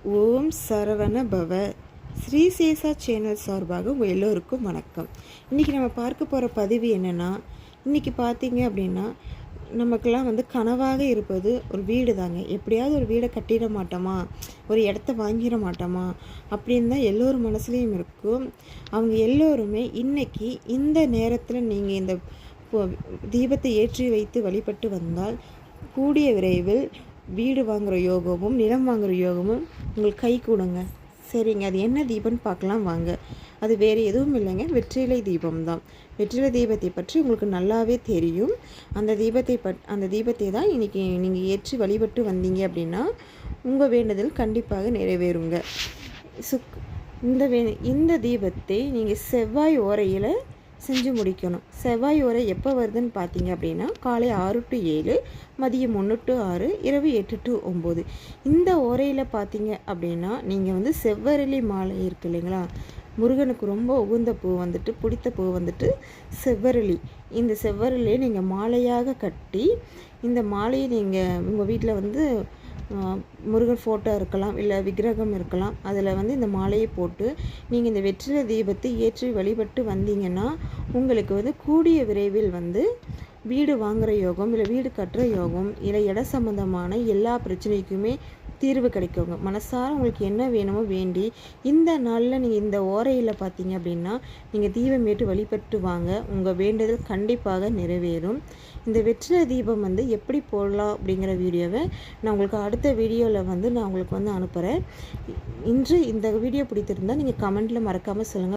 ஓம் சரவண பவ. ஸ்ரீசேஷா சேனல் சார்பாக உங்கள் எல்லோருக்கும் வணக்கம். இன்றைக்கி நம்ம பார்க்க போகிற பதிவு என்னென்னா, இன்றைக்கி பார்த்தீங்க அப்படின்னா நமக்கெல்லாம் கனவாக இருப்பது ஒரு வீடு தாங்க. எப்படியாவது ஒரு வீடை கட்டிட மாட்டோமா, ஒரு இடத்த வாங்கிட மாட்டோமா அப்படின்னு தான் எல்லோரும் மனசுலேயும் இருக்கும். அவங்க எல்லோருமே இன்றைக்கி இந்த நேரத்தில் நீங்கள் இந்த தீபத்தை ஏற்றி வைத்து வழிபட்டு வந்தால் கூடிய விரைவில் வீடு வாங்குகிற யோகமும் நிலம் வாங்குகிற யோகமும் உங்களுக்கு கை கூடுங்க. சரிங்க, அது என்ன தீபம்னு பார்க்கலாம் வாங்க. அது வேறு எதுவும் இல்லைங்க, வெற்றிலை தீபம் தான். வெற்றிலை தீபத்தை பற்றி உங்களுக்கு நல்லாவே தெரியும். அந்த தீபத்தை தான் இன்றைக்கி நீங்கள் ஏற்றி வழிபட்டு வந்தீங்க அப்படின்னா உங்கள் வேண்டுதல் கண்டிப்பாக நிறைவேறுங்க. இந்த தீபத்தை நீங்கள் செவ்வாய் ஓரையில் செஞ்சு முடிக்கணும். செவ்வாய் ஓரை எப்போ வருதுன்னு பார்த்தீங்க அப்படின்னா காலை 6 to 7, மதியம் 1 to 6, இரவு 8 to 9. இந்த ஓரையில் பார்த்தீங்க அப்படின்னா நீங்கள் செவ்வரளி மாலை இருக்கு இல்லைங்களா, முருகனுக்கு ரொம்ப உகந்த பூ பிடித்த பூ செவ்வரளி. இந்த செவ்வரளியை நீங்கள் மாலையாக கட்டி, இந்த மாலையை நீங்கள் உங்கள் வீட்டில் முருகன் ஃபோட்டோ இருக்கலாம், இல்லை விக்கிரகம் இருக்கலாம், அதில் இந்த மாலையை போட்டு நீங்கள் இந்த வெற்றிலை தீபத்தை ஏற்றி வழிபட்டு வந்தீங்கன்னா உங்களுக்கு கூடிய விரைவில் வீடு வாங்குகிற யோகம், இல்லை வீடு கட்டுற யோகம், இல்லை இட சம்மந்தமான எல்லா பிரச்சனைக்குமே தீர்வு கிடைக்குங்க. மனசார உங்களுக்கு என்ன வேணுமோ வேண்டி இந்த நாளில் நீங்கள் இந்த ஓரையில் பார்த்தீங்க அப்படின்னா நீங்கள் தீபம் ஏற்று வழிபட்டு வாங்க. உங்கள் வேண்டுதல் கண்டிப்பாக நிறைவேறும். இந்த வெற்றிலை தீபம் எப்படி போடலாம் அப்படிங்கிற வீடியோவை நான் உங்களுக்கு அடுத்த வீடியோவில் நான் உங்களுக்கு அனுப்புகிறேன். இன்று இந்த வீடியோ பிடித்திருந்தால் நீங்கள் கமெண்ட்டில் மறக்காமல் சொல்லுங்கள்.